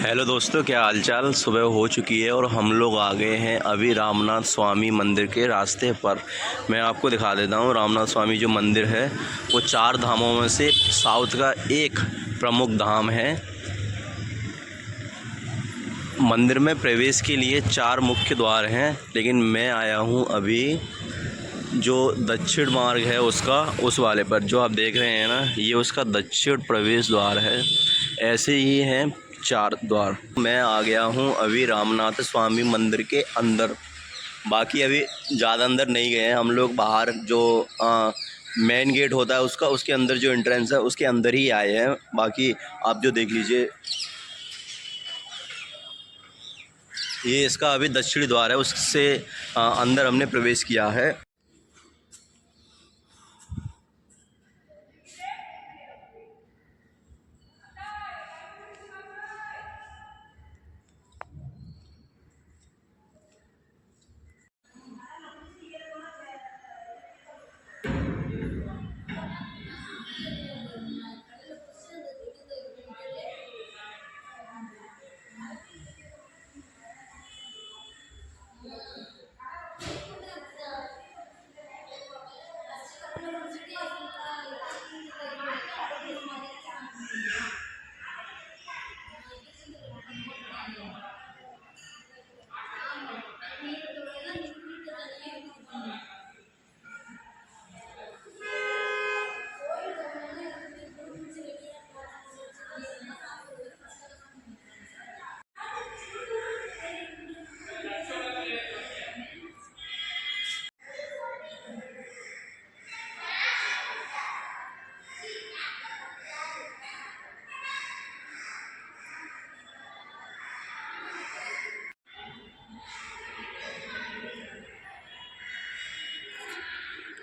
Hello दोस्तों, क्या हालचाल। सुबह हो चुकी है और हम लोग आ गए हैं अभी रामनाथ स्वामी मंदिर के रास्ते पर। मैं आपको दिखा देता हूँ। रामनाथ स्वामी जो मंदिर है वो 4 धामों में से साउथ का एक प्रमुख धाम है। मंदिर में प्रवेश के लिए 4 मुख्य द्वार हैं, लेकिन मैं आया हूँ अभी जो दक्षिण मार्ग है उसका, उस वाले पर। जो आप देख रहे हैं ना, ये उसका दक्षिण प्रवेश द्वार है। ऐसे ही हैं 4 द्वार। मैं आ गया हूँ अभी रामनाथ स्वामी मंदिर के अंदर। बाकी अभी ज़्यादा अंदर नहीं गए हैं हम लोग। बाहर जो मेन गेट होता है उसका, उसके अंदर जो एंट्रेंस है उसके अंदर ही आए हैं। बाकी आप जो देख लीजिए, ये इसका अभी दक्षिणी द्वार है, उससे अंदर हमने प्रवेश किया है।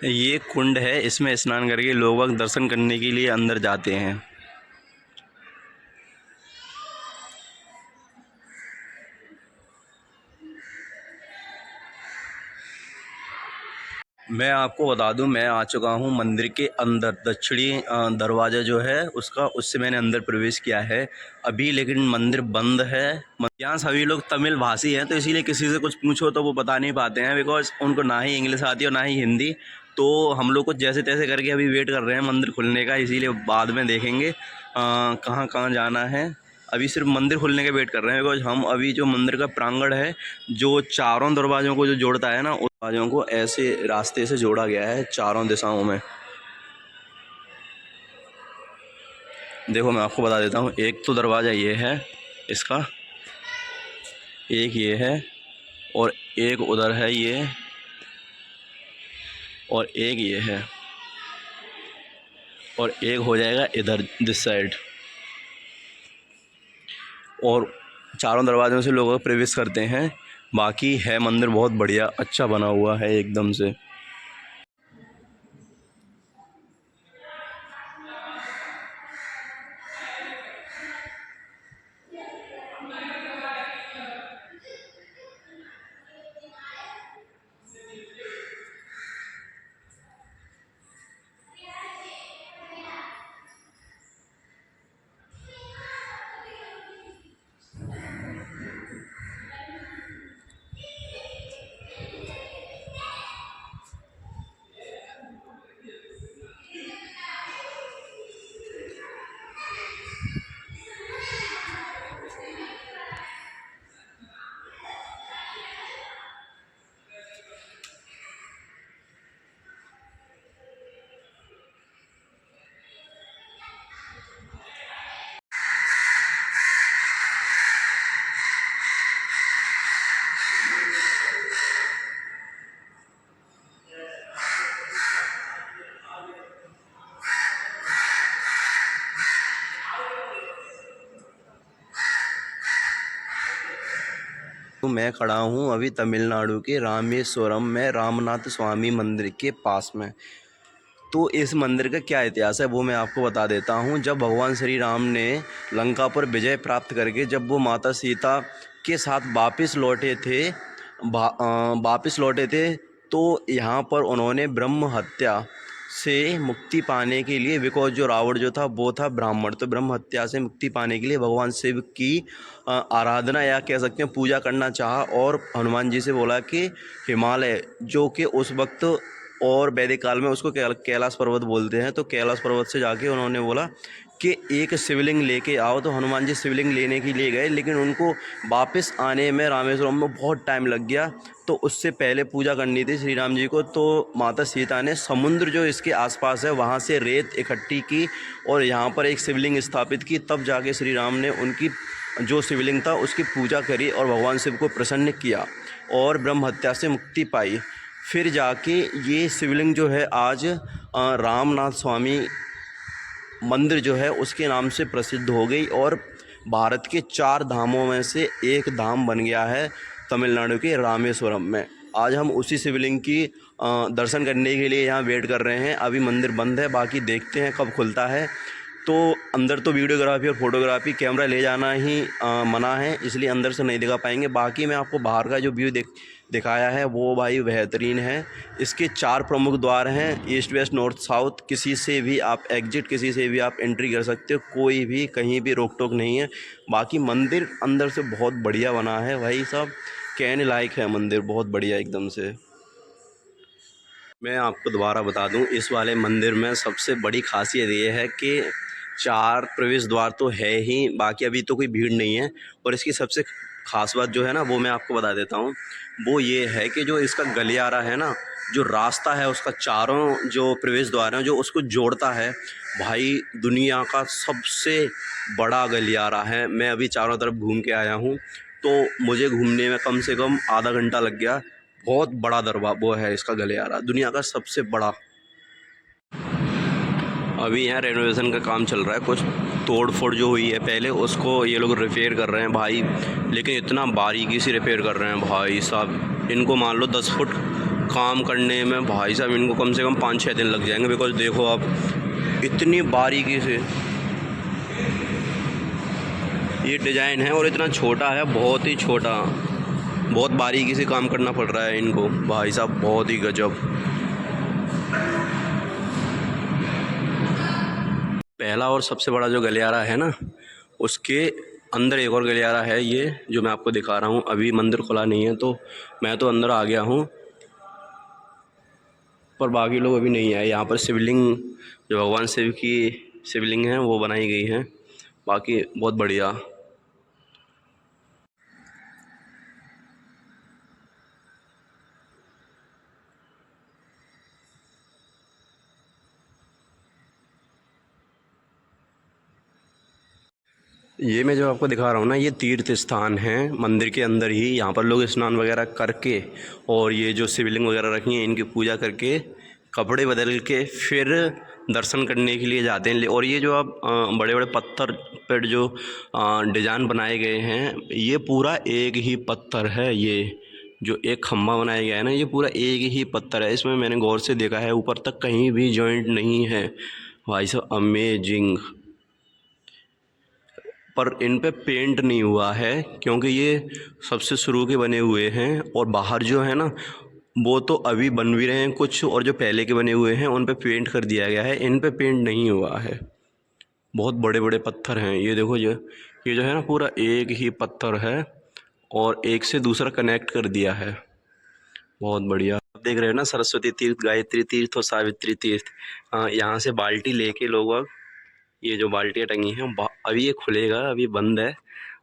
ये कुंड है, इसमें स्नान करके लोग दर्शन करने के लिए अंदर जाते हैं। मैं आपको बता दूं, मैं आ चुका हूं मंदिर के अंदर। दक्षिणी दरवाज़ा जो है उसका, उससे मैंने अंदर प्रवेश किया है अभी, लेकिन मंदिर बंद है। यहाँ सभी लोग तमिल भाषी हैं, तो इसीलिए किसी से कुछ पूछो तो वो बता नहीं पाते हैं, बिकॉज उनको ना ही इंग्लिश आती है और ना ही हिंदी। तो हम लोग को जैसे तैसे करके अभी वेट कर रहे हैं मंदिर खुलने का, इसीलिए बाद में देखेंगे कहाँ कहाँ जाना है। अभी सिर्फ मंदिर खुलने के वेट कर रहे हैं, बिकॉज हम अभी जो मंदिर का प्रांगण है, जो चारों दरवाज़ों को जो जोड़ता है ना, उस दरवाज़ों को ऐसे रास्ते से जोड़ा गया है चारों दिशाओं में। देखो मैं आपको बता देता हूँ। एक तो दरवाज़ा ये है इसका, एक ये है, और एक उधर है ये, और एक ये है, और एक हो जाएगा इधर दिस साइड। और चारों दरवाज़ों से लोग प्रवेश करते हैं। बाकी है मंदिर बहुत बढ़िया, अच्छा बना हुआ है एकदम से। तो मैं खड़ा हूँ अभी तमिलनाडु के रामेश्वरम में रामनाथ स्वामी मंदिर के पास में। तो इस मंदिर का क्या इतिहास है वो मैं आपको बता देता हूँ। जब भगवान श्री राम ने लंका पर विजय प्राप्त करके जब वो माता सीता के साथ वापस लौटे थे, तो यहाँ पर उन्होंने ब्रह्म हत्या से मुक्ति पाने के लिए, बिकॉज जो रावण जो था वो था ब्राह्मण, तो ब्रह्म हत्या से मुक्ति पाने के लिए भगवान शिव की आराधना या कह सकते हैं पूजा करना चाहा, और हनुमान जी से बोला कि हिमालय जो कि उस वक्त और वैदिक काल में उसको कैलाश पर्वत बोलते हैं, तो कैलाश पर्वत से जाके उन्होंने बोला कि एक शिवलिंग लेके आओ। तो हनुमान जी शिवलिंग लेने के लिए गए, लेकिन उनको वापस आने में रामेश्वरम में बहुत टाइम लग गया। तो उससे पहले पूजा करनी थी श्री राम जी को, तो माता सीता ने समुद्र जो इसके आसपास है वहाँ से रेत इकट्ठी की और यहाँ पर एक शिवलिंग स्थापित की। तब जाके श्री राम ने उनकी जो शिवलिंग था उसकी पूजा करी और भगवान शिव को प्रसन्न किया और ब्रह्म हत्या से मुक्ति पाई। फिर जाके ये शिवलिंग जो है आज रामनाथ स्वामी मंदिर जो है उसके नाम से प्रसिद्ध हो गई और भारत के 4 धामों में से एक धाम बन गया है तमिलनाडु के रामेश्वरम में। आज हम उसी शिवलिंग की दर्शन करने के लिए यहाँ वेट कर रहे हैं। अभी मंदिर बंद है, बाकी देखते हैं कब खुलता है। तो अंदर तो वीडियोग्राफी और फोटोग्राफी कैमरा ले जाना ही मना है, इसलिए अंदर से नहीं दिखा पाएंगे। बाकी मैं आपको बाहर का जो व्यू दिखाया है वो भाई बेहतरीन है। इसके 4 प्रमुख द्वार हैं, ईस्ट वेस्ट नॉर्थ साउथ। किसी से भी आप एग्जिट, किसी से भी आप एंट्री कर सकते हो, कोई भी कहीं भी रोक टोक नहीं है। बाकी मंदिर अंदर से बहुत बढ़िया बना है भाई साहब, कहने लायक है मंदिर, बहुत बढ़िया एकदम से। मैं आपको दोबारा बता दूं, इस वाले मंदिर में सबसे बड़ी खासियत ये है कि 4 प्रवेश द्वार तो है ही, बाकी अभी तो कोई भीड़ नहीं है। और इसकी सबसे ख़ास बात जो है ना वो मैं आपको बता देता हूँ, वो ये है कि जो इसका गलियारा है ना, जो रास्ता है उसका, चारों जो प्रवेश द्वार हैं जो उसको जोड़ता है, भाई दुनिया का सबसे बड़ा गलियारा है। मैं अभी चारों तरफ घूम के आया हूँ, तो मुझे घूमने में कम से कम आधा घंटा लग गया। बहुत बड़ा वो है इसका गलियारा, दुनिया का सबसे बड़ा। अभी यहाँ रेनोवेशन का काम चल रहा है, कुछ तोड़ फोड़ जो हुई है पहले उसको ये लोग रिपेयर कर रहे हैं भाई, लेकिन इतना बारीकी से रिपेयर कर रहे हैं भाई साहब। इनको मान लो 10 फुट काम करने में भाई साहब इनको कम से कम 5-6 दिन लग जाएंगे, बिकॉज देखो आप इतनी बारीकी से ये डिज़ाइन है और इतना छोटा है, बहुत ही छोटा, बहुत बारीकी से काम करना पड़ रहा है इनको भाई साहब, बहुत ही गजब। पहला और सबसे बड़ा जो गलियारा है ना, उसके अंदर एक और गलियारा है, ये जो मैं आपको दिखा रहा हूँ। अभी मंदिर खुला नहीं है तो मैं तो अंदर आ गया हूँ, पर बाकी लोग अभी नहीं आए। यहाँ पर शिवलिंग, जो भगवान शिव की शिवलिंग है वो बनाई गई है, बाकी बहुत बढ़िया। ये मैं जो आपको दिखा रहा हूँ ना, ये तीर्थ स्थान है मंदिर के अंदर ही। यहाँ पर लोग स्नान वगैरह करके और ये जो शिवलिंग वगैरह रखी हैं इनकी पूजा करके कपड़े बदल के फिर दर्शन करने के लिए जाते हैं। और ये जो आप बड़े बड़े पत्थर पर जो डिज़ाइन बनाए गए हैं, ये पूरा एक ही पत्थर है। ये जो एक खम्भा बनाया गया है ना, ये पूरा एक ही पत्थर है। इसमें मैंने गौर से देखा है, ऊपर तक कहीं भी जॉइंट नहीं है भाई साहब, अमेजिंग। पर इन पे पेंट नहीं हुआ है क्योंकि ये सबसे शुरू के बने हुए हैं, और बाहर जो है ना वो तो अभी बन भी रहे हैं कुछ, और जो पहले के बने हुए हैं उन पे पेंट कर दिया गया है, इन पे पेंट नहीं हुआ है। बहुत बड़े बड़े पत्थर हैं ये देखो, ये जो है ना पूरा एक ही पत्थर है और एक से दूसरा कनेक्ट कर दिया है, बहुत बढ़िया। आप देख रहे हो ना, सरस्वती तीर्थ, गायत्री तीर्थ और सावित्री तीर्थ। यहाँ से बाल्टी लेके लोग, ये जो बाल्टियाँ टंगी हैं अभी ये खुलेगा, अभी बंद है,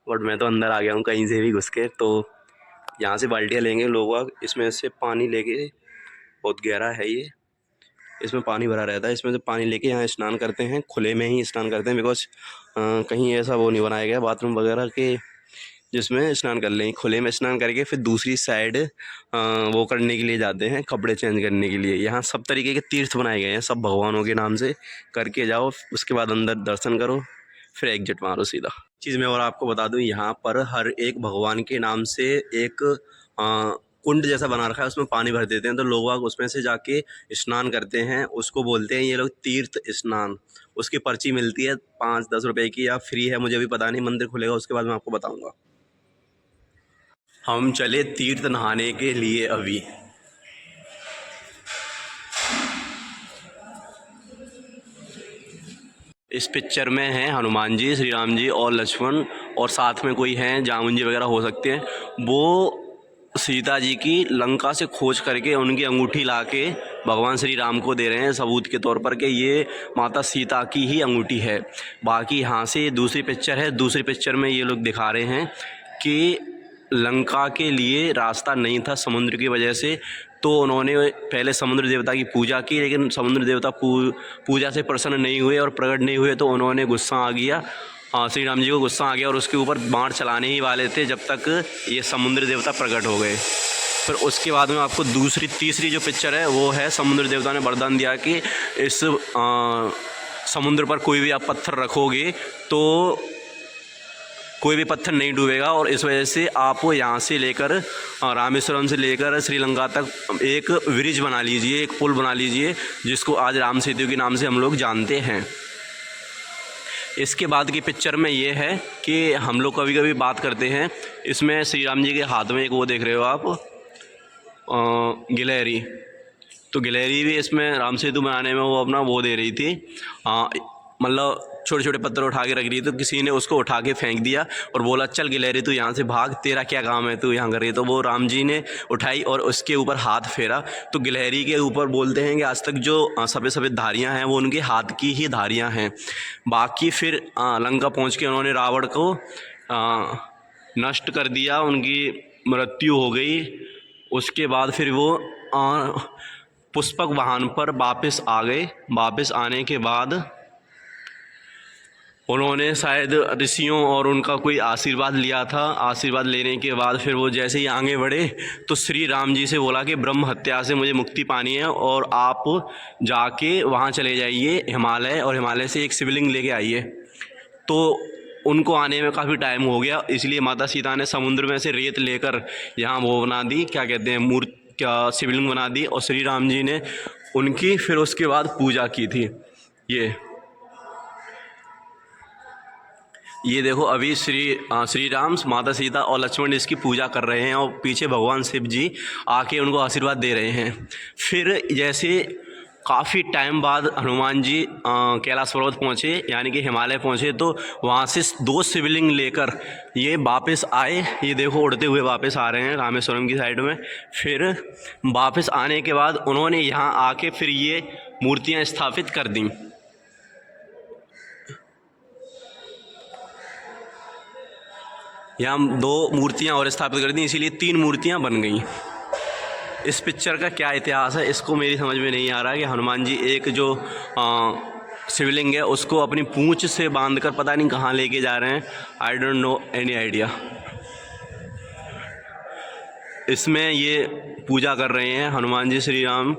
बट मैं तो अंदर आ गया हूँ कहीं से भी घुस के। तो यहाँ से बाल्टियाँ लेंगे लोग, इसमें से पानी लेके, बहुत गहरा है ये, इसमें पानी भरा रहता है, इसमें से पानी लेके यहाँ स्नान करते हैं, खुले में ही स्नान करते हैं, बिकॉज कहीं ऐसा वो नहीं बनाया गया बाथरूम वगैरह के जिसमें स्नान कर लें। खुले में स्नान करके फिर दूसरी साइड वो करने के लिए जाते हैं, कपड़े चेंज करने के लिए। यहाँ सब तरीके के तीर्थ बनाए गए हैं, सब भगवानों के नाम से करके जाओ, उसके बाद अंदर दर्शन करो, फिर एग्जिट मारो सीधा। चीज़ मैं और आपको बता दूँ, यहाँ पर हर एक भगवान के नाम से एक कुंड जैसा बना रखा है, उसमें पानी भर देते हैं, तो लोग उसमें से जाके स्नान करते हैं। उसको बोलते हैं ये लोग तीर्थ स्नान। उसकी पर्ची मिलती है 5-10 रुपए की, या फ्री है मुझे भी पता नहीं, मंदिर खुलेगा उसके बाद मैं आपको बताऊँगा। हम चले तीर्थ नहाने के लिए अभी। इस पिक्चर में हैं हनुमान जी, श्री राम जी और लक्ष्मण, और साथ में कोई हैं जामुन जी वगैरह हो सकते हैं। वो सीता जी की लंका से खोज करके उनकी अंगूठी लाके भगवान श्री राम को दे रहे हैं सबूत के तौर पर कि ये माता सीता की ही अंगूठी है। बाकी यहाँ से दूसरी पिक्चर है, दूसरी पिक्चर में ये लोग दिखा रहे हैं कि लंका के लिए रास्ता नहीं था समुद्र की वजह से, तो उन्होंने पहले समुद्र देवता की पूजा की, लेकिन समुद्र देवता पूजा से प्रसन्न नहीं हुए और प्रकट नहीं हुए, तो उन्होंने गुस्सा आ गया, श्री राम जी को गुस्सा आ गया और उसके ऊपर बाण चलाने ही वाले थे जब तक ये समुद्र देवता प्रकट हो गए। फिर उसके बाद में आपको तीसरी जो पिक्चर है वो है, समुद्र देवता ने वरदान दिया कि इस समुद्र पर कोई भी आप पत्थर रखोगे तो कोई भी पत्थर नहीं डूबेगा, और इस वजह से आप यहाँ से लेकर रामेश्वरम से लेकर श्रीलंका तक एक ब्रिज बना लीजिए, एक पुल बना लीजिए, जिसको आज राम सेतु के नाम से हम लोग जानते हैं। इसके बाद की पिक्चर में ये है कि हम लोग कभी कभी बात करते हैं, इसमें श्री राम जी के हाथ में एक वो देख रहे हो आप गिलहरी, तो गिलहरी भी इसमें राम सेतु बनाने में वो अपना वो दे रही थी, मतलब छोटे छोटे पत्थर उठा के रख रही, तो किसी ने उसको उठा के फेंक दिया और बोला चल गिलहरी तू यहाँ से भाग, तेरा क्या काम है, तू यहाँ कर रही है। तो वो राम जी ने उठाई और उसके ऊपर हाथ फेरा, तो गिलहरी के ऊपर बोलते हैं कि आज तक जो सफ़ेद सफ़ेद धारियाँ हैं वो उनके हाथ की ही धारियाँ हैं। बाकी फिर लंका पहुँच के उन्होंने रावण को नष्ट कर दिया, उनकी मृत्यु हो गई। उसके बाद फिर वो पुष्पक वाहन पर वापस आ गए। वापस आने के बाद उन्होंने शायद ऋषियों और उनका कोई आशीर्वाद लिया था। आशीर्वाद लेने के बाद फिर वो जैसे ही आगे बढ़े तो श्री राम जी से बोला कि ब्रह्म हत्या से मुझे मुक्ति पानी है और आप जाके वहाँ चले जाइए हिमालय, और हिमालय से एक शिवलिंग लेके आइए। तो उनको आने में काफ़ी टाइम हो गया, इसलिए माता सीता ने समुद्र में से रेत लेकर यहाँ वो बना दी, क्या कहते हैं, शिवलिंग बना दी, और श्री राम जी ने उनकी फिर उसके बाद पूजा की थी। ये देखो अभी श्री राम, माता सीता और लक्ष्मण इसकी पूजा कर रहे हैं, और पीछे भगवान शिव जी आके उनको आशीर्वाद दे रहे हैं। फिर जैसे काफ़ी टाइम बाद हनुमान जी कैलाश पर्वत पहुँचे, यानी कि हिमालय पहुँचे, तो वहाँ से 2 शिवलिंग लेकर ये वापस आए। ये देखो उड़ते हुए वापस आ रहे हैं रामेश्वरम की साइड में। फिर वापस आने के बाद उन्होंने यहाँ आके फिर ये मूर्तियाँ स्थापित कर दी। यहाँ 2 मूर्तियाँ और स्थापित कर दी, इसीलिए 3 मूर्तियाँ बन गई। इस पिक्चर का क्या इतिहास है इसको मेरी समझ में नहीं आ रहा है कि हनुमान जी एक जो शिवलिंग है उसको अपनी पूंछ से बांधकर पता नहीं कहाँ लेके जा रहे हैं। I don't know any idea. इसमें ये पूजा कर रहे हैं हनुमान जी श्री राम,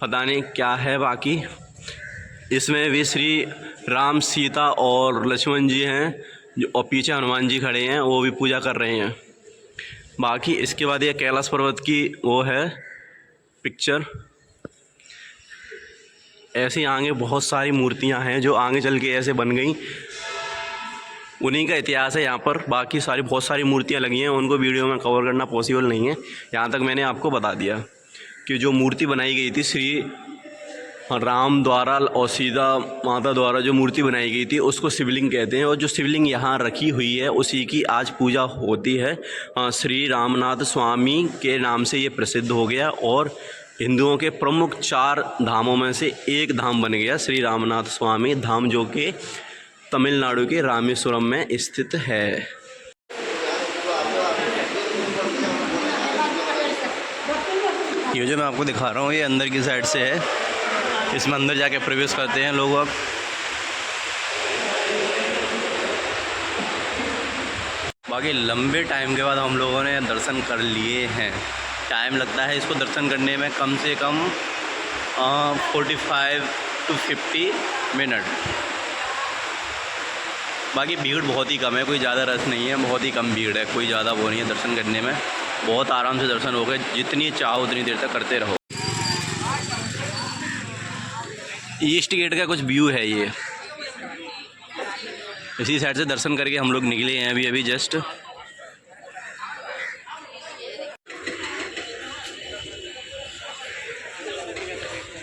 पता नहीं क्या है। बाकी इसमें भी श्री राम, सीता और लक्ष्मण जी हैं, और पीछे हनुमान जी खड़े हैं, वो भी पूजा कर रहे हैं। बाकी इसके बाद ये कैलाश पर्वत की वो है पिक्चर। ऐसे आगे बहुत सारी मूर्तियां हैं जो आगे चल के ऐसे बन गई, उन्हीं का इतिहास है यहाँ पर। बाकी बहुत सारी मूर्तियां लगी हैं, उनको वीडियो में कवर करना पॉसिबल नहीं है। यहाँ तक मैंने आपको बता दिया कि जो मूर्ति बनाई गई थी श्री राम द्वारा और सीता माता द्वारा जो मूर्ति बनाई गई थी उसको शिवलिंग कहते हैं, और जो शिवलिंग यहाँ रखी हुई है उसी की आज पूजा होती है। श्री रामनाथ स्वामी के नाम से ये प्रसिद्ध हो गया, और हिंदुओं के प्रमुख 4 धामों में से एक धाम बन गया श्री रामनाथ स्वामी धाम, जो कि तमिलनाडु के रामेश्वरम में स्थित है। ये जो मैं आपको दिखा रहा हूँ ये अंदर की साइड से है, इसमें अंदर जाके प्रवेश करते हैं लोग। अब बाकी लंबे टाइम के बाद हम लोगों ने दर्शन कर लिए हैं। टाइम लगता है इसको दर्शन करने में कम से कम 45 to 50 मिनट। बाकी भीड़ बहुत ही कम है, कोई ज़्यादा रश नहीं है, बहुत ही कम भीड़ है, कोई ज़्यादा वो नहीं है दर्शन करने में। बहुत आराम से दर्शन हो गए, जितनी चाहो उतनी देर तक करते रहो। ईस्ट गेट का कुछ व्यू है ये, इसी साइड से दर्शन करके हम लोग निकले हैं अभी जस्ट।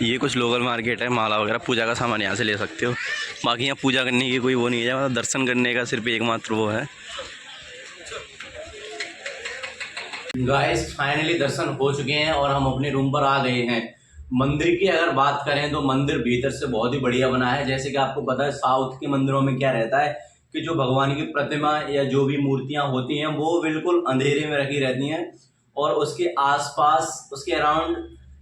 ये कुछ लोकल मार्केट है, माला वगैरह पूजा का सामान यहाँ से ले सकते हो। बाकी यहाँ पूजा करने की कोई वो नहीं है, मतलब दर्शन करने का सिर्फ एकमात्र वो है। गाइस फाइनली दर्शन हो चुके हैं और हम अपने रूम पर आ गए हैं। मंदिर की अगर बात करें तो मंदिर भीतर से बहुत ही बढ़िया बना है। जैसे कि आपको पता है साउथ के मंदिरों में क्या रहता है कि जो भगवान की प्रतिमा या जो भी मूर्तियां होती हैं वो बिल्कुल अंधेरे में रखी रहती हैं और उसके आसपास उसके अराउंड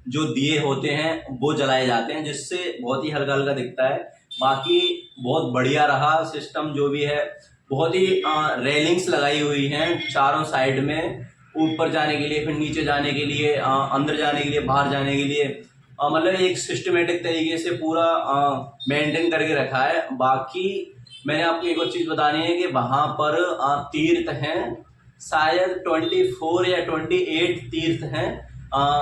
जो दिए होते हैं वो जलाए जाते हैं, जिससे बहुत ही हल्का हल्का दिखता है। बाकी बहुत बढ़िया रहा सिस्टम जो भी है। बहुत ही रेलिंग्स लगाई हुई हैं चारों साइड में, ऊपर जाने के लिए, फिर नीचे जाने के लिए, अंदर जाने के लिए, बाहर जाने के लिए, मतलब एक सिस्टमेटिक तरीके से पूरा मेंटेन करके रखा है। बाकी मैंने आपको एक और चीज़ बतानी है कि वहाँ पर तीर्थ हैं, शायद 24 या 28 तीर्थ हैं।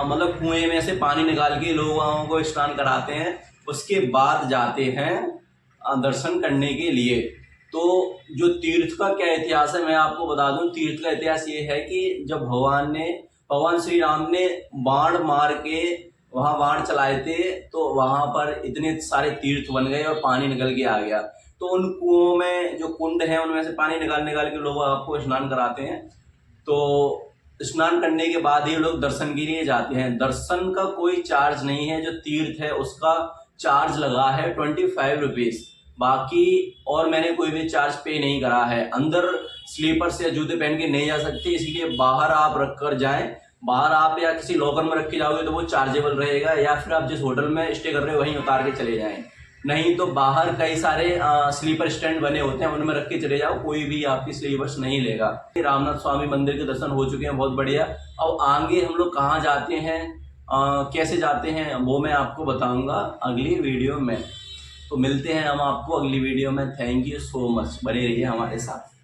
मतलब कुएं में से पानी निकाल के लोगों को स्नान कराते हैं, उसके बाद जाते हैं दर्शन करने के लिए। तो जो तीर्थ का क्या इतिहास है मैं आपको बता दूं। तीर्थ का इतिहास ये है कि जब भगवान श्री राम ने बाण मार के वहां बाण चलाए थे तो वहां पर इतने सारे तीर्थ बन गए और पानी निकल के आ गया। तो उन कुओं में जो कुंड है उनमें से पानी निकाल के लोग आपको स्नान कराते हैं। तो स्नान करने के बाद ये लोग दर्शन के लिए जाते हैं। दर्शन का कोई चार्ज नहीं है, जो तीर्थ है उसका चार्ज लगा है 25 रुपीज। बाकी और मैंने कोई भी चार्ज पे नहीं करा है। अंदर स्लीपर्स या जूते पहन के नहीं जा सकते, इसीलिए बाहर आप रख कर जाएं। बाहर आप या किसी लॉकर में रख के जाओगे तो वो चार्जेबल रहेगा, या फिर आप जिस होटल में स्टे कर रहे हो वहीं उतार के चले जाएं। नहीं तो बाहर कई सारे स्लीपर स्टैंड बने होते हैं, उनमें रख के चले जाओ, कोई भी आपकी स्लीपर्स नहीं लेगा। रामनाथ स्वामी मंदिर के दर्शन हो चुके हैं, बहुत बढ़िया। अब आगे हम लोग कहाँ जाते हैं, कैसे जाते हैं, वो मैं आपको बताऊंगा अगली वीडियो में। तो मिलते हैं हम आपको अगली वीडियो में। थैंक यू सो मच, बने रहिए हमारे साथ।